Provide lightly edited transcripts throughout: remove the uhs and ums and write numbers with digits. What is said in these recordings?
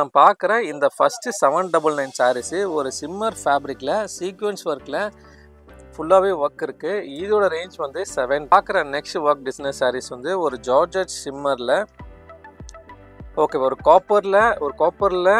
நான் பார்க்குற இந்த ஃபஸ்ட்டு 799 சாரீஸு ஒரு சிம்மர் ஃபேப்ரிக்கில் சீக்வென்ஸ் ஒர்க்கில் ஃபுல்லாகவே ஒர்க் இருக்குது. இதோட ரேஞ்ச் வந்து 7. பார்க்குற நெக்ஸ்ட் ஒர்க் டிசைனர் சாரீஸ் வந்து ஒரு ஜார்ஜட் சிம்மரில் ஓகே ஒரு காப்பரில்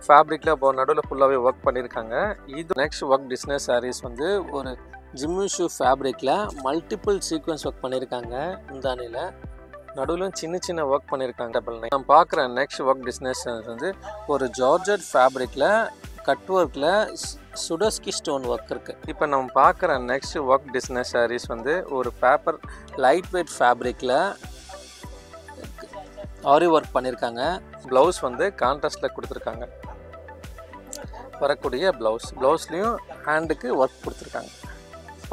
ஃபேப்ரிக்கில் இப்போ நடுவில் ஃபுல்லாகவே ஒர்க் பண்ணியிருக்காங்க. இது நெக்ஸ்ட் ஒர்க் டிசைனர் சாரீஸ் வந்து ஒரு ஜிம்மிஷூ ஃபேப்ரிக்கில் மல்டிபிள் சீக்வென்ஸ் ஒர்க் பண்ணியிருக்காங்க. முந்தானியில் நடுவில் சின்ன ஒர்க் பண்ணியிருக்காங்க. நான் பார்க்குற நெக்ஸ்ட் ஒர்க் டிசைனர்ஸ் வந்து ஒரு ஜார்ஜட் ஃபேப்ரிக்கில் கட் ஒர்க்கில் சுடஸ்கி ஸ்டோன் ஒர்க் இருக்குது. இப்போ நம்ம பார்க்குற நெக்ஸ்ட் ஒர்க் டிசைனர் சாரீஸ் வந்து ஒரு பேப்பர் லைட் வெயிட் ஃபேப்ரிக்கில் ஆரி ஒர்க் பண்ணியிருக்காங்க. ப்ளவுஸ் வந்து கான்ட்ராஸ்டில் கொடுத்துருக்காங்க. வரக்கூடிய ப்ளவுஸ்லேயும் ஹேண்டுக்கு ஒர்க் கொடுத்துருக்காங்க.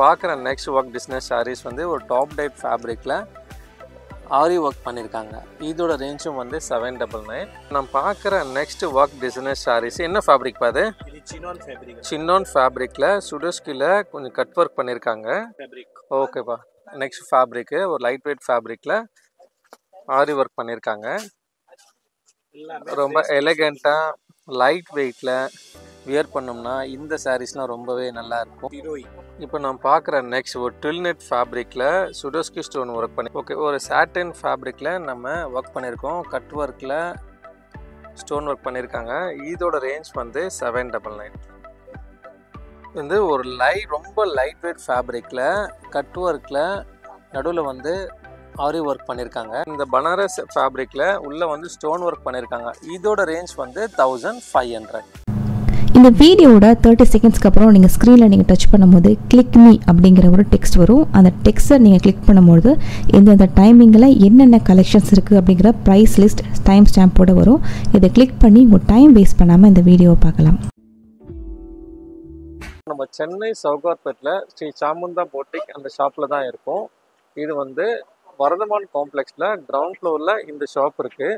பார்க்குற நெக்ஸ்ட் ஒர்க் டிசைனர் சாரீஸ் வந்து ஒரு டாப் டைட் ஃபேப்ரிக்கில் ஆரி ஒர்க் பண்ணியிருக்காங்க. இதோட ரேஞ்சும் வந்து 799. நான் பார்க்குற நெக்ஸ்ட் ஒர்க் டிசைனர் சாரீஸ் என்ன ஃபேப்ரிக் பாது சின்னான் ஃபேப்ரிக்கில் சுடஸ்கியில் கொஞ்சம் கட் ஒர்க் பண்ணியிருக்காங்க. ஓகேப்பா. நெக்ஸ்ட் ஃபேப்ரிக்கு ஒரு லைட் வெயிட் ஃபேப்ரிக்கில் ஆரி ஒர்க் பண்ணியிருக்காங்க. ரொம்ப எலகண்ட்டாக லைட் வெயிட்டில் வியர் பண்ணோம்னா இந்த சாரீஸ்லாம் ரொம்பவே நல்லா இருக்கும். இப்போ நான் பார்க்குற நெக்ஸ்ட் ஒரு ட்ரில் ஃபேப்ரிக்கில் சுடஸ்கி ஸ்டோன் ஒர்க் பண்ணி ஒரு சாட்டின் ஃபேப்ரிக்கில் நம்ம ஒர்க் பண்ணியிருக்கோம். கட் ஒர்க்கில் ஸ்டோன் ஒர்க் பண்ணியிருக்காங்க. இதோட ரேஞ்ச் வந்து 799. வந்து ஒரு ரொம்ப லைட் வெயிட் ஃபேப்ரிக்கில் கட் ஒர்க்கில் நடுவில் வந்து ஆரி ஒர்க் பண்ணியிருக்காங்க. இந்த பனாரஸ் ஃபேப்ரிக்கில் உள்ளே வந்து ஸ்டோன் ஒர்க் பண்ணியிருக்காங்க. இதோட ரேஞ்ச் வந்து 1500. இந்த வீடியோட 30 செகண்ட்ஸ்க்கு அப்புறம் நீங்கள் ஸ்க்ரீனில் நீங்கள் டச் பண்ணும்போது கிளிக் மீ அப்படிங்கிற ஒரு டெக்ஸ்ட் வரும். அந்த டெக்ஸ்ட்டை நீங்கள் கிளிக் பண்ணும்போது எந்தெந்த டைமிங்கில் என்னென்ன கலெக்ஷன்ஸ் இருக்குது அப்படிங்கிற ப்ரைஸ் லிஸ்ட் டைம் ஸ்டாம்போடு வரும். இதை கிளிக் பண்ணி உங்கள் டைம் வேஸ்ட் பண்ணாமல் இந்த வீடியோவை பார்க்கலாம். நம்ம சென்னை சௌகார்பேட்டில் ஸ்ரீ சாமுந்தா போட்டிக் அந்த ஷாப்பில் தான் இருக்கும். இது வந்து வரதமான் காம்ப்ளெக்ஸில் கிரவுண்ட் ஃப்ளோரில் இந்த ஷாப் இருக்குது.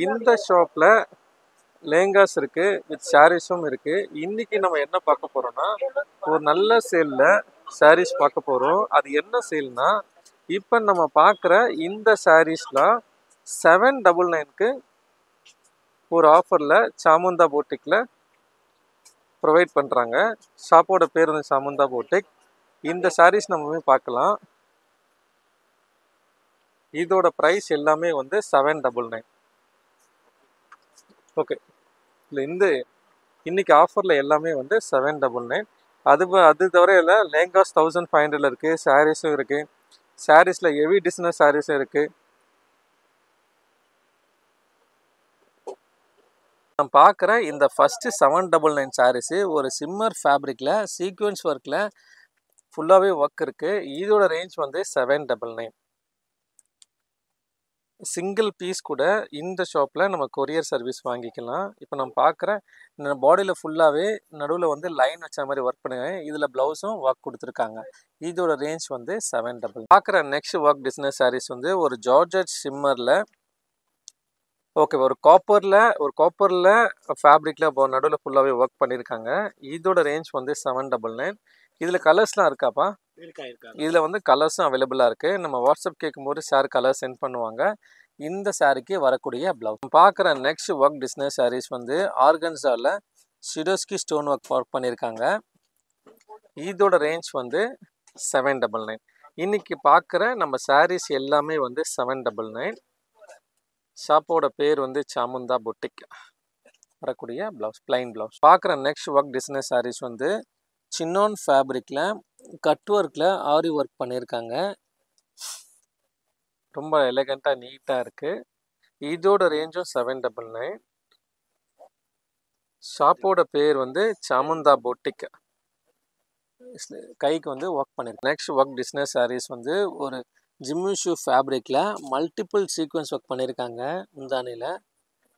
இந்த ஷாப்பில் லேங்காஸ் இருக்குது, வித் சாரீஸும் இருக்குது. இன்றைக்கி நம்ம என்ன பார்க்க போகிறோன்னா ஒரு நல்ல சேலில் சாரீஸ் பார்க்க போகிறோம். அது என்ன சேல்னா இப்போ நம்ம பார்க்குற இந்த சாரீஸ்லாம் 799க்கு ஒரு ஆஃபரில் சாமுந்தா போட்டிக்கில் ப்ரொவைட் பண்ணுறாங்க. ஷாப்போட பேர் வந்து சாமுந்தா போட்டிக். இந்த சாரீஸ் நம்ம பார்க்கலாம். இதோட ப்ரைஸ் எல்லாமே வந்து 799. ஓகே. இல்லை இன்னைக்கு ஆஃபரில் எல்லாமே வந்து 799. அது தவிர இல்லை லேங்காஸ் 1500 இருக்குது. சாரீஸும் இருக்குது. சாரீஸில் ஹெவி டிசைனர் சாரீஸும் இருக்குது. நான் பார்க்குற இந்த ஃபஸ்ட்டு 799 சாரீஸு ஒரு சிம்மர் ஃபேப்ரிக்கில் சீக்வென்ஸ் ஒர்க்கில் ஃபுல்லாகவே ஒர்க் இருக்குது. இதோட ரேஞ்ச் வந்து 799. சிங்கிள் பீஸ் கூட இந்த ஷாப்பில் நம்ம கொரியர் சர்வீஸ் வாங்கிக்கலாம். இப்போ நம்ம பார்க்குற இந்த பாடியில் ஃபுல்லாகவே நடுவில் வந்து லைன் வச்ச மாதிரி ஒர்க் பண்ணுவேன். இதில் ப்ளவுஸும் ஒர்க் கொடுத்துருக்காங்க. இதோட ரேஞ்ச் வந்து 799. பார்க்குற நெக்ஸ்ட் ஒர்க் டிசைனர் சாரீஸ் வந்து ஒரு ஜார்ஜட் சிம்மரில் ஒரு காப்பரில் ஃபேப்ரிக்கில் இப்போ நடுவில் ஃபுல்லாகவே ஒர்க் பண்ணியிருக்காங்க. இதோட ரேஞ்ச் வந்து 799. இதில் கலர்ஸ்லாம் இருக்காப்பா? இதில் வந்து கலர்ஸும் அவைலபிளாக இருக்குது. நம்ம வாட்ஸ்அப் கேட்கும்போது சார் கலர் சென்ட் பண்ணுவாங்க. இந்த சாரீக்கு வரக்கூடிய ப்ளவுஸ். பார்க்குற நெக்ஸ்ட் ஒர்க் டிசைனர் சாரீஸ் வந்து ஆர்கன்ஸாவில் சுடஸ்கி ஸ்டோன் ஒர்க் பண்ணியிருக்காங்க. இதோட ரேஞ்ச் வந்து 799. இன்னைக்கு பார்க்குற நம்ம சாரீஸ் எல்லாமே வந்து 799. ஷாப்போட பேர் வந்து சாமுந்தா பொட்டிக். வரக்கூடிய ப்ளவுஸ் பிளைன் ப்ளவுஸ். பார்க்குற நெக்ஸ்ட் ஒர்க் டிசைனர் சாரீஸ் வந்து சின்னான் ஃபேப்ரிக்கில் கட் ஒர்க்கில் ஆரி ஒர்க் பண்ணியிருக்காங்க. ரொம்ப எலகண்ட்டாக நீட்டாக இருக்குது. இதோட ரேஞ்சும் 799. ஷாப்போட பேர் வந்து சாமுந்தா பொட்டிக். கைக்கு வந்து ஒர்க் பண்ணியிருக்கு. நெக்ஸ்ட் ஒர்க் டிசைனர் சாரீஸ் வந்து ஒரு ஜிம்மிஷூ ஃபேப்ரிக்கில் மல்டிபிள் சீக்வென்ஸ் ஒர்க் பண்ணியிருக்காங்க. முந்தானியில்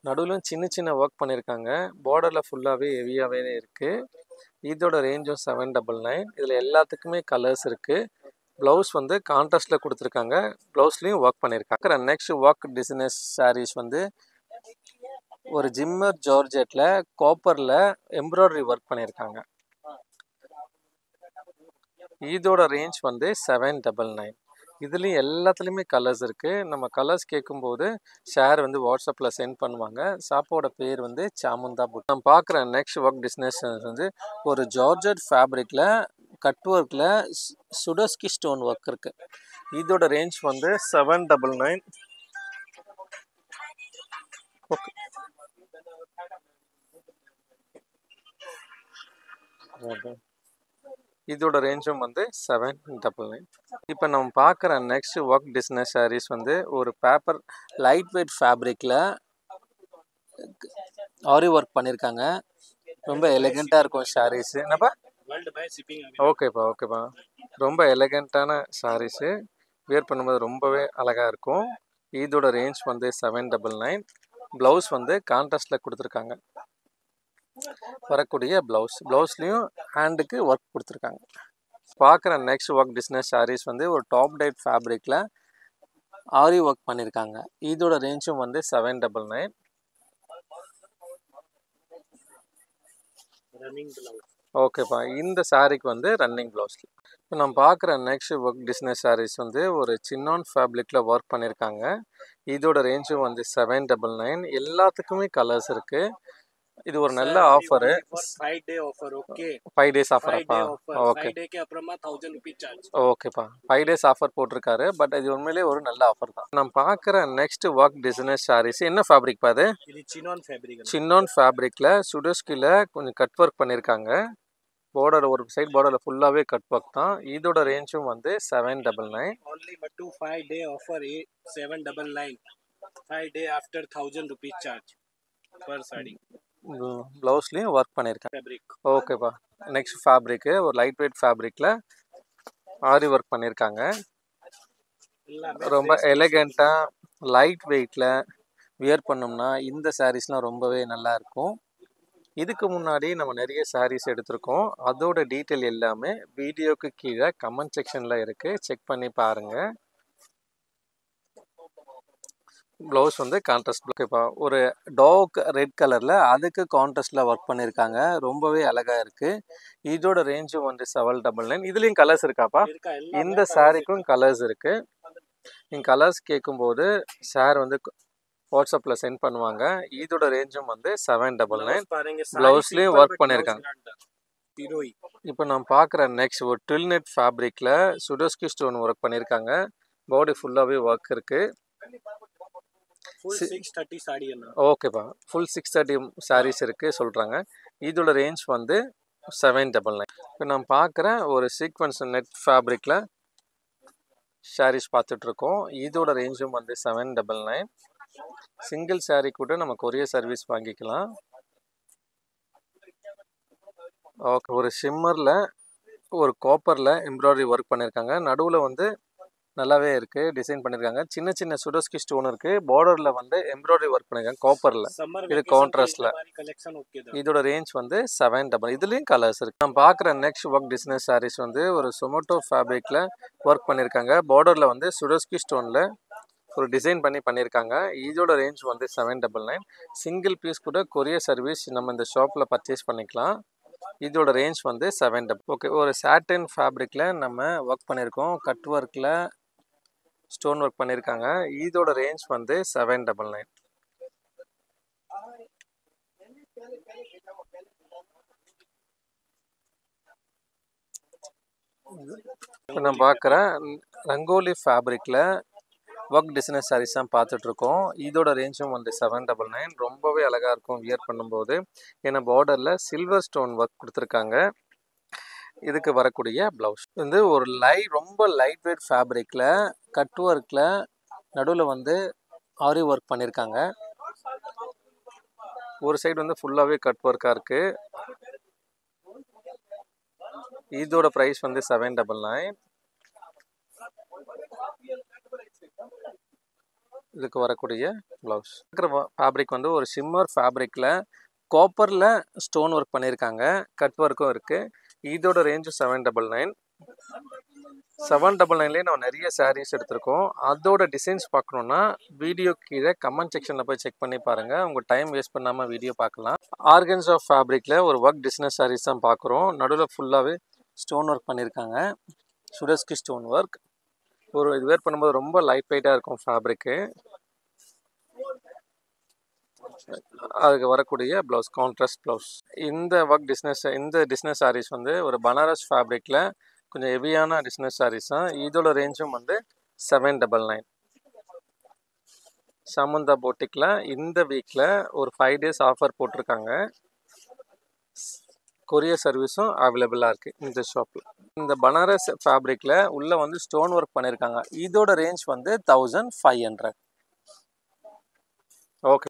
நடுவில் சின்ன ஒர்க் பண்ணியிருக்காங்க. பார்டரில் ஃபுல்லாகவே ஹெவியாகவே இருக்குது. இதோட ரேஞ்சும் 799. இதில் எல்லாத்துக்குமே கலர்ஸ் இருக்குது. ப்ளவுஸ் வந்து கான்ட்ராஸ்டில் கொடுத்துருக்காங்க. ப்ளவுஸ்லேயும் ஒர்க் பண்ணியிருக்காங்க. நெக்ஸ்ட் ஒர்க் டிசைனர் சாரீஸ் வந்து ஒரு ஜிம்மர் ஜார்ஜெட்டில் காப்பரில் எம்ப்ராய்டரி ஒர்க் பண்ணியிருக்காங்க. இதோட ரேஞ்ச் வந்து 799. இதுலேயும் எல்லாத்துலேயுமே கலர்ஸ் இருக்குது. நம்ம கலர்ஸ் கேட்கும்போது ஷேர் வந்து வாட்ஸ்அப்பில் சென்ட் பண்ணுவாங்க. ஷாப்போட பேர் வந்து சாமுந்தா புட். நம்ம பார்க்குற நெக்ஸ்ட் ஒர்க் டெஸ்டினேஷன் வந்து ஒரு ஜார்ஜட் ஃபேப்ரிக்கில் கட் ஒர்க்கில் சுடோஸ்கி ஸ்டோன் ஒர்க் இருக்குது. இதோட ரேஞ்ச் வந்து 799. ஓகே, இதோட ரேஞ்சும் வந்து 799. இப்போ நம்ம பார்க்குற நெக்ஸ்ட் ஒர்க் டிசைனர் சாரீஸ் வந்து ஒரு பேப்பர் லைட் வெயிட் ஃபேப்ரிக்கில் ஆரி ஒர்க் பண்ணியிருக்காங்க. ரொம்ப எலிகெண்ட்டாக இருக்கும் சாரீஸு. என்னப்பா? ஓகேப்பா ஓகேப்பா. ரொம்ப எலிகெண்ட்டான சாரீஸு, வியர் பண்ணும்போது ரொம்பவே அழகாக இருக்கும். இதோட ரேஞ்ச் வந்து 799. ப்ளவுஸ் வந்து கான்ட்ராஸ்டில் கொடுத்துருக்காங்க. வரக்கூடிய ப்ளவுஸ்லேயும் ஹேண்டுக்கு ஒர்க் கொடுத்துருக்காங்க. பார்க்குற நெக்ஸ்ட் ஒர்க் டிசைனர் சாரீஸ் வந்து ஒரு டாப் டைட் ஃபேப்ரிக்கில் ஆரி ஒர்க் பண்ணியிருக்காங்க. இதோட ரேஞ்சும் வந்து 799. ஓகேப்பா. இந்த சாரீக்கு வந்து ரன்னிங் ப்ளவுஸ். இப்போ நம்ம பார்க்குற நெக்ஸ்ட் ஒர்க் டிசைனர் சாரீஸ் வந்து ஒரு சின்னான் ஃபேப்ரிக்கில் ஒர்க் பண்ணியிருக்காங்க. இதோட ரேஞ்சும் வந்து 799. எல்லாத்துக்குமே கலர்ஸ் இருக்குது. இது ஒரு நல்ல ஆஃபரு. 5 டேஸ் ஆஃபராப்பா? ஓகே ஓகேப்பா. 5 டேஸ் ஆஃபர் போட்டிருக்காரு. பட் இது உண்மையிலே ஒரு நல்ல ஆஃபர் தான். நம்ம பார்க்குற நெக்ஸ்ட் ஒர்க் டிசைனர் சாரீஸ் என்ன ஃபேப்ரிக் அது? சின்னான் ஃபேப்ரிக்கில் சுடோஸ்கியில் கொஞ்சம் கட் ஒர்க் பண்ணியிருக்காங்க. பார்டர் ஒரு சைட் பார்டரில் ஃபுல்லாகவே கட் ஒர்க் தான். இதோட ரேஞ்சும் வந்து 799. ப்ளவுஸ்லேயும் ஒர்க் பண்ணியிருக்காங்க. ஓகேப்பா. நெக்ஸ்ட் ஃபேப்ரிக்கு ஒரு லைட் வெயிட் ஃபேப்ரிக்கில் ஆரி ஒர்க் பண்ணியிருக்காங்க. ரொம்ப எலிகெண்ட்டாக லைட் வெயிட்டில் வியர் பண்ணோம்னா இந்த சாரீஸ்லாம் ரொம்பவே நல்லாயிருக்கும். இதுக்கு முன்னாடி நம்ம நிறைய சாரீஸ் எடுத்திருக்கோம். அதோட டீட்டெயில் எல்லாமே வீடியோக்கு கீழே கமெண்ட் செக்ஷனில் இருக்குது, செக் பண்ணி பாருங்கள். ப்ளவுஸ் வந்து கான்ட்ராஸ்ட். ஓகேப்பா. ஒரு டார்க் ரெட் கலரில் அதுக்கு கான்ட்ராஸ்டில் ஒர்க் பண்ணியிருக்காங்க. ரொம்பவே அழகாக இருக்குது. இதோட ரேஞ்சும் வந்து 799. இதுலேயும் கலர்ஸ் இருக்காப்பா? இந்த சாரீக்கும் கலர்ஸ் இருக்குது. நீங்கள் கலர்ஸ் கேட்கும்போது சார் வந்து வாட்ஸ்அப்பில் சென்ட் பண்ணுவாங்க. இதோட ரேஞ்சும் வந்து 799. ப்ளவுஸ்லேயும் ஒர்க் பண்ணியிருக்காங்க. இப்போ நம்ம பார்க்குற நெக்ஸ்ட் ஒரு ட்ரில் நெட் ஃபேப்ரிக்கில் சுடோஸ்கி ஸ்டோன் ஒர்க் பண்ணியிருக்காங்க. பாடி ஃபுல்லாகவே ஒர்க் இருக்குது. ஓகேப்பா. ஃபுல் 630 சாரீஸ் இருக்குது சொல்கிறாங்க. இதோட ரேஞ்ச் வந்து 799. இப்போ நம்ம பார்க்குற ஒரு சீக்வன்ஸ் நெட் ஃபேப்ரிக்கில் சாரீஸ் பார்த்துட்ருக்கோம். இதோட ரேஞ்சும் வந்து 799. சிங்கிள் சாரீ கூட நம்ம கொரியர் சர்வீஸ் வாங்கிக்கலாம். ஓகே. ஒரு ஷிம்மரில் ஒரு காப்பரில் எம்ப்ராய்டரி ஒர்க் பண்ணியிருக்காங்க. நடுவில் வந்து நல்லாவே இருக்குது, டிசைன் பண்ணியிருக்காங்க. சின்ன சின்ன சுடோஸ்கி ஸ்டோன் இருக்குது. பார்டரில் வந்து எம்ப்ராய்டரி ஒர்க் பண்ணியிருக்காங்க காப்பரில். இது கான்ட்ராஸ்டில். இதோட ரேஞ்ச் வந்து 799. இதுலேயும் கலர்ஸ் இருக்குது. நம்ம பார்க்குற நெக்ஸ்ட் ஒர்க் டிசைனர் சாரீஸ் வந்து ஒரு சொமோட்டோ ஃபேப்ரிக்கில் ஒர்க் பண்ணியிருக்காங்க. பார்டரில் வந்து சுடோஸ்கி ஸ்டோனில் ஒரு டிசைன் பண்ணியிருக்காங்க. இதோட ரேஞ்ச் வந்து 799. சிங்கிள் பீஸ் கூட கொரியர் சர்வீஸ் நம்ம இந்த ஷாப்பில் பர்ச்சேஸ் பண்ணிக்கலாம். இதோட ரேஞ்ச் வந்து 799. ஓகே. ஒரு சாட்டின் ஃபேப்ரிக்கில் நம்ம ஒர்க் பண்ணியிருக்கோம். கட் ஒர்க்கில் ஸ்டோன் ஒர்க் பண்ணியிருக்காங்க. இதோட ரேஞ்ச் வந்து 799. இப்போ நம்ம பார்க்குற ரங்கோலி ஃபேப்ரிக்கில் ஒர்க் டிசைனர் சாரீஸ் தான் பார்த்துட்ருக்கோம். இதோட ரேஞ்சும் வந்து 799. ரொம்பவே அழகாக இருக்கும் வியர் பண்ணும்போது. ஏன்னா பார்டரில் சில்வர் ஸ்டோன் ஒர்க் கொடுத்துருக்காங்க. இதுக்கு வரக்கூடிய ப்ளவுஸ் வந்து ஒரு ரொம்ப லைட் வெயிட் ஃபேப்ரிக்கில் கட் ஒர்க்கில் நடுவில் வந்து ஆரி ஒர்க் பண்ணியிருக்காங்க. ஒரு சைடு வந்து ஃபுல்லாகவே கட் ஒர்க்காக இருக்குது. இதோட ப்ரைஸ் வந்து 799. இதுக்கு வரக்கூடிய ப்ளவுஸ் ஃபேப்ரிக் வந்து ஒரு ஷிம்மர் ஃபேப்ரிக்கில் காப்பரில் ஸ்டோன் ஒர்க் பண்ணியிருக்காங்க. கட் ஒர்க்கும் இருக்குது. இதோட ரேஞ்சு 799. 799லேயே நம்ம நிறைய சாரீஸ் எடுத்திருக்கோம். அதோட டிசைன்ஸ் பார்க்கணுன்னா வீடியோ கீழே கமெண்ட் செக்ஷனில் போய் செக் பண்ணி பாருங்கள். உங்கள் டைம் வேஸ்ட் பண்ணாமல் வீடியோ பார்க்கலாம். ஆர்கன்ஸ் ஆஃப் ஃபேப்ரிக்கில் ஒரு ஒர்க் டிசைனர் சாரீஸ் தான் பார்க்குறோம். நடுவில் ஃபுல்லாகவே ஸ்டோன் ஒர்க் பண்ணியிருக்காங்க. சுடோஸ்கி ஸ்டோன் ஒர்க். இது வேர் பண்ணும்போது ரொம்ப லைட் வெயிட்டாக இருக்கும் ஃபேப்ரிக்கு. அதுக்கு வரக்கூடிய ப்ளவுஸ் கான்ட்ராஸ்ட் ப்ளவுஸ். இந்த டிஸ்னஸ் சாரீஸ் வந்து ஒரு பனாரஸ் ஃபேப்ரிக்கில் கொஞ்சம் ஹெவியான டிஸ்னஸ் சாரீஸ் தான். இதோட ரேஞ்சும் வந்து 799. சமந்தா போட்டிக்கில் இந்த வீக்கில் ஒரு 5 days ஆஃபர் போட்டிருக்காங்க. கொரியர் சர்வீஸும் அவைலபிளாக இருக்குது இந்த ஷாப்பில். இந்த பனாரஸ் ஃபேப்ரிக்கில் உள்ளே வந்து ஸ்டோன் ஒர்க் பண்ணியிருக்காங்க. இதோட ரேஞ்ச் வந்து 1500. ஓகே.